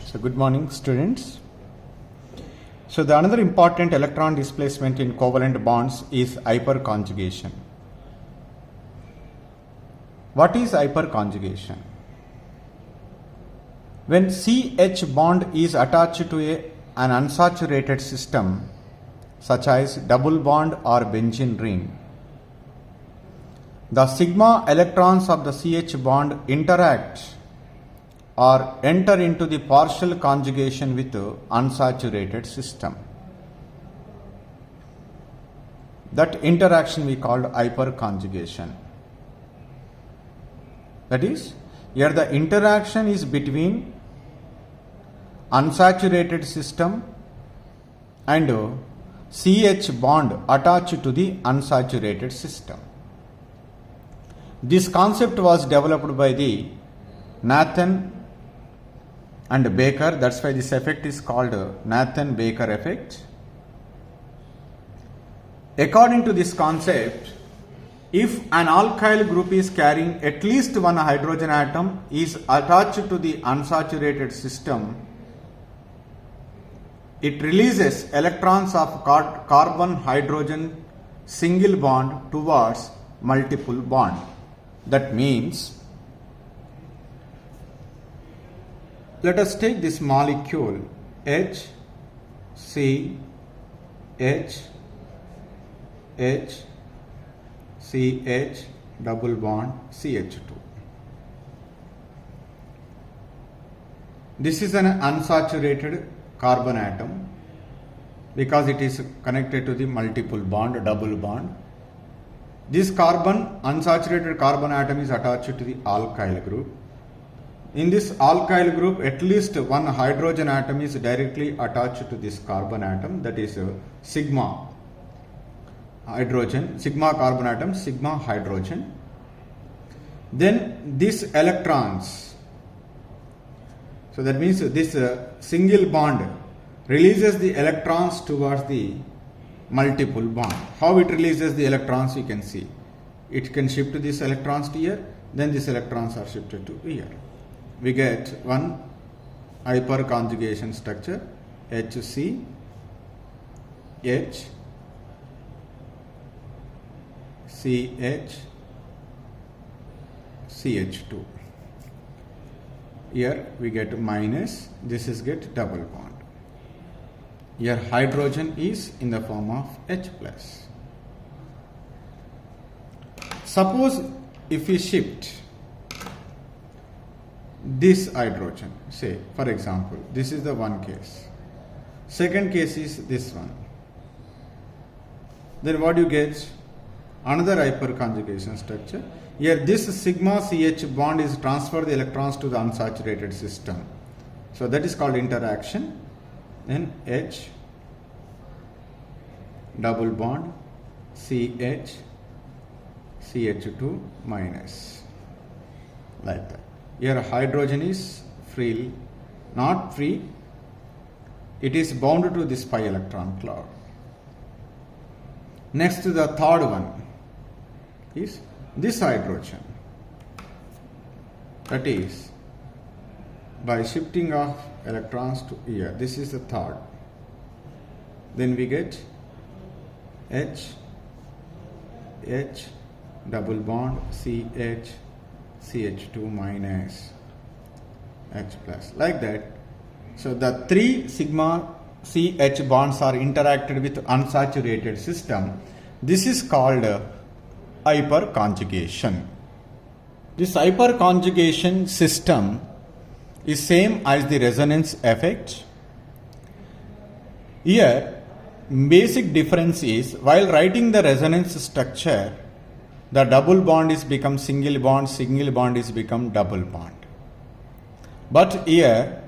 So good morning, students. So the another important electron displacement in covalent bonds is hyperconjugation. What is hyperconjugation? When CH bond is attached to an unsaturated system such as double bond or benzene ring, the sigma electrons of the CH bond interact or enter into the partial conjugation with the unsaturated system. That interaction we called hyperconjugation. That is, here the interaction is between unsaturated system and CH bond attached to the unsaturated system. This concept was developed by the Nathan and Baker. That's why this effect is called Nathan-Baker effect. According to this concept, if an alkyl group is carrying at least one hydrogen atom is attached to the unsaturated system, it releases electrons of carbon-hydrogen single bond towards multiple bond. That means, let us take this molecule H, C, H, H, CH, double bond, CH2. This is an unsaturated carbon atom because it is connected to the multiple bond, double bond. This unsaturated carbon atom is attached to the alkyl group. In this alkyl group, at least one hydrogen atom is directly attached to this carbon atom, that is sigma hydrogen, sigma carbon atom, sigma hydrogen. Then these electrons, so that means this single bond releases the electrons towards the multiple bond. How it releases the electrons you can see. It can shift these electrons to here, then these electrons are shifted to here. We get one hyperconjugation structure HC, H, CH, CH2. Here we get minus, this is get double bond. Here hydrogen is in the form of H plus. Suppose if we shift this hydrogen, say for example, this is the one case. Second case is this one. Then what you get? Another hyperconjugation structure. Here this sigma CH bond is transfer the electrons to the unsaturated system. So that is called interaction. Then H, double bond, CH, CH2 minus, like that. Here hydrogen is free, not free, it is bound to this pi electron cloud. Next to the third one is this hydrogen, that is by shifting of electrons to here, this is the third. Then we get H, H, double bond, CH, CH2 minus, H plus, like that. So the three sigma CH bonds are interacted with unsaturated system. This is called hyperconjugation. This hyperconjugation system is same as the resonance effect. Here basic difference is, while writing the resonance structure, the double bond is become single bond is become double bond. But here,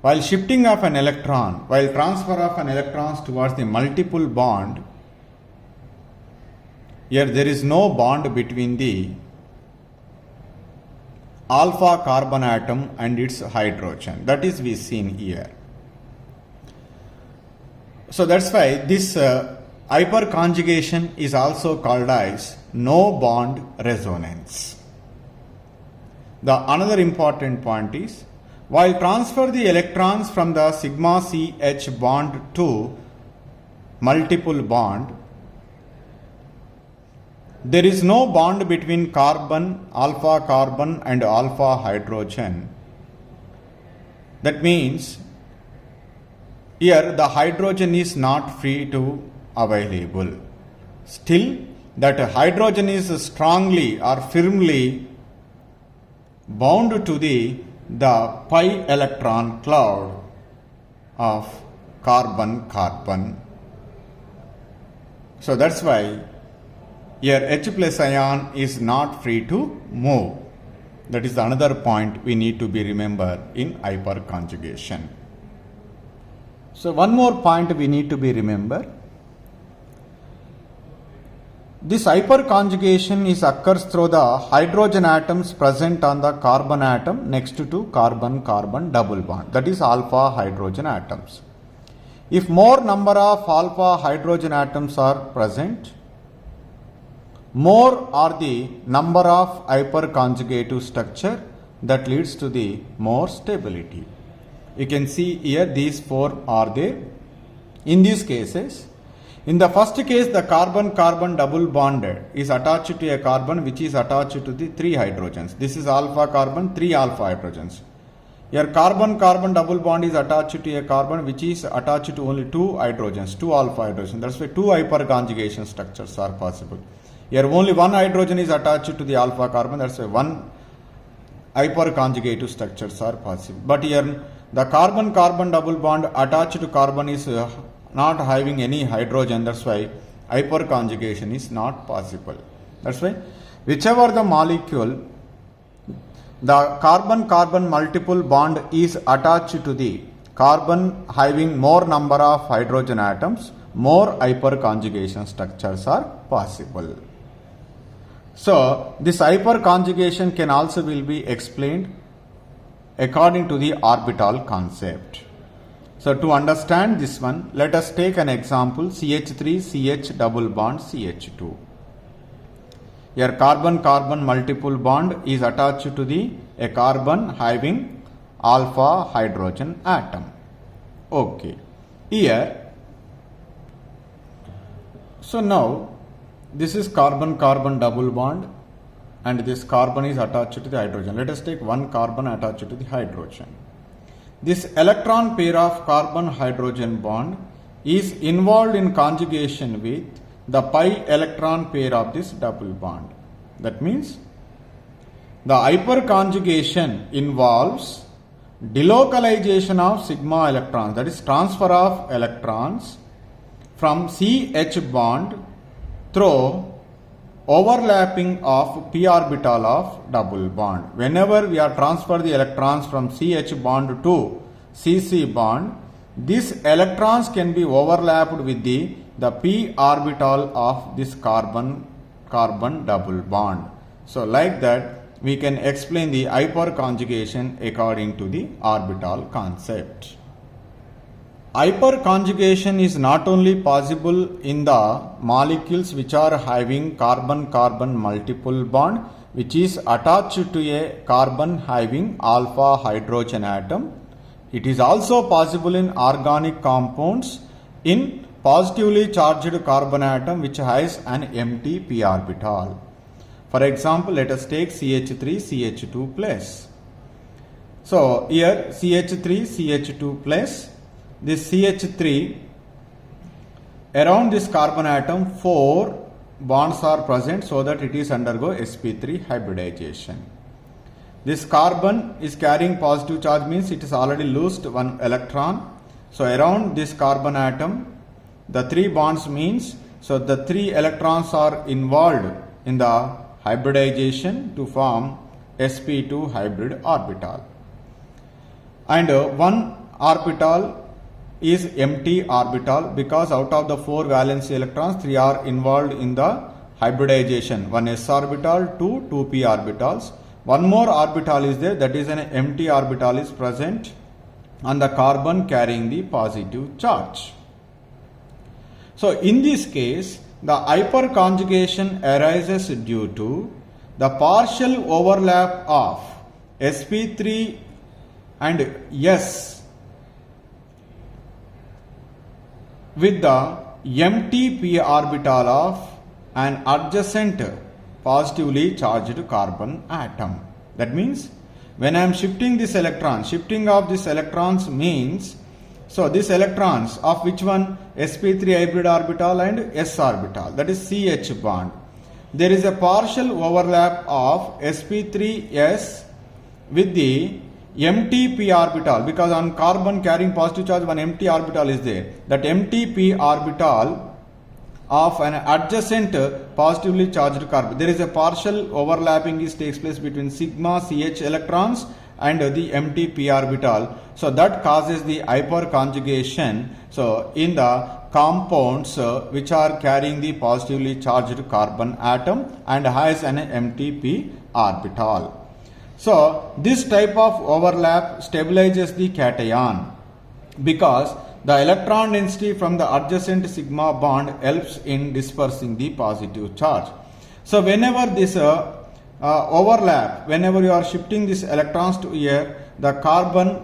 while shifting of an electron, while transfer of an electrons towards the multiple bond, here there is no bond between the alpha carbon atom and its hydrogen. That is we seen here. So that's why this hyperconjugation is also called as no bond resonance. The another important point is, While transfer the electrons from the sigma CH bond to multiple bond, there is no bond between carbon, alpha carbon and alpha hydrogen. That means here the hydrogen is not free to available. Still, that hydrogen is strongly or firmly bound to the pi electron cloud of carbon. So that's why here H plus ion is not free to move. That is another point we need to be remembered in hyperconjugation. So one more point we need to be remembered. This hyperconjugation occurs through the hydrogen atoms present on the carbon atom next to carbon-carbon double bond. That is alpha hydrogen atoms. If more number of alpha hydrogen atoms are present, more are the number of hyperconjugative structure that leads to the more stability. You can see here these four are there. In these cases, in the first case, the carbon-carbon double bonded is attached to a carbon which is attached to the 3 hydrogens. This is alpha carbon, 3 alpha hydrogens. Here carbon-carbon double bond is attached to a carbon which is attached to only 2 hydrogens, 2 alpha hydrogens. That's why 2 hyperconjugation structures are possible. Here only 1 hydrogen is attached to the alpha carbon. That's why 1 hyperconjugative structures are possible. But here the carbon-carbon double bond attached to carbon is not having any hydrogen. That's why hyperconjugation is not possible. That's why whichever the molecule, the carbon-carbon multiple bond is attached to the carbon having more number of hydrogen atoms, more hyperconjugation structures are possible. So this hyperconjugation can also will be explained according to the orbital concept. So to understand this one, let us take an example, CH3 CH double bond CH2. Here carbon-carbon multiple bond is attached to a carbon having alpha hydrogen atom. Okay. Here, so now this is carbon-carbon double bond and this carbon is attached to the hydrogen. Let us take one carbon attached to the hydrogen. This electron pair of carbon-hydrogen bond is involved in conjugation with the pi electron pair of this double bond. That means the hyperconjugation involves delocalization of sigma electrons, that is transfer of electrons from CH bond through overlapping of p orbital of double bond. Whenever we are transfer the electrons from CH bond to CC bond, these electrons can be overlapped with the p orbital of this carbon-carbon double bond. So like that we can explain the hyperconjugation according to the orbital concept. Hyperconjugation is not only possible in the molecules which are having carbon-carbon multiple bond which is attached to a carbon having alpha hydrogen atom. It is also possible in organic compounds in positively charged carbon atom which has an empty p orbital. For example, let us take CH3 CH2 plus. So here CH3 CH2 plus, this CH3, around this carbon atom 4 bonds are present so that it is undergo sp3 hybridization. This carbon is carrying positive charge, means it is already lost one electron. So around this carbon atom the 3 bonds means, so the 3 electrons are involved in the hybridization to form sp2 hybrid orbital. And one orbital is empty orbital because out of the 4 valence electrons 3 are involved in the hybridization. One s orbital, 2 2p orbitals. One more orbital is there, that is an empty orbital is present on the carbon carrying the positive charge. So in this case the hyperconjugation arises due to the partial overlap of sp3 and S with the empty p orbital of an adjacent positively charged carbon atom. That means when I am shifting this electron, shifting of this electrons means, so these electrons of which one? sp3 hybrid orbital and s orbital, that is CH bond. There is a partial overlap of sp3s with the empty p orbital, because on carbon carrying positive charge one empty orbital is there. That empty p orbital of an adjacent positively charged carbon, there is a partial overlapping takes place between sigma CH electrons and the empty p orbital. So that causes the hyperconjugation. So in the compounds which are carrying the positively charged carbon atom and has an empty p orbital. So this type of overlap stabilizes the cation, because the electron density from the adjacent sigma bond helps in dispersing the positive charge. So whenever this overlap, whenever you are shifting these electrons to here, the carbon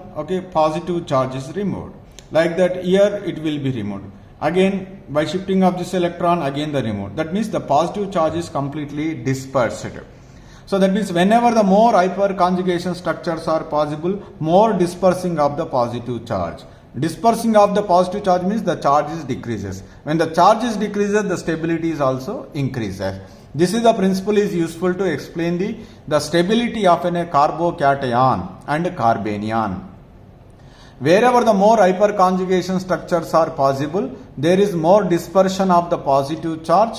positive charge is removed. Like that here it will be removed. Again by shifting of this electron, again the removed. That means the positive charge is completely dispersed. So that means whenever the more hyperconjugation structures are possible, more dispersing of the positive charge. Dispersing of the positive charge means the charge is decreases. When the charge is decreases, the stability is also increases. This is the principle is useful to explain the stability of a carbocation and carbanion. Wherever the more hyperconjugation structures are possible, there is more dispersion of the positive charge,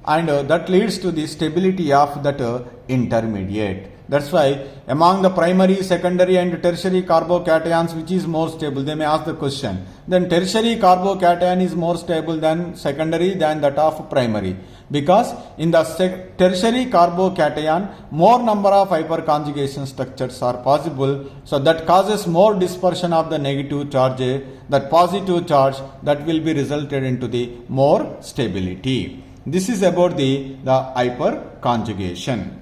and that leads to the stability of that intermediate. That's why among the primary, secondary and tertiary carbocations, which is more stable? They may ask the question. Then tertiary carbocation is more stable than secondary than that of primary. Because in the tertiary carbocation, more number of hyperconjugation structures are possible. So that causes more dispersion of the negative charge. That positive charge that will be resulted into the more stability. This is about the hyperconjugation.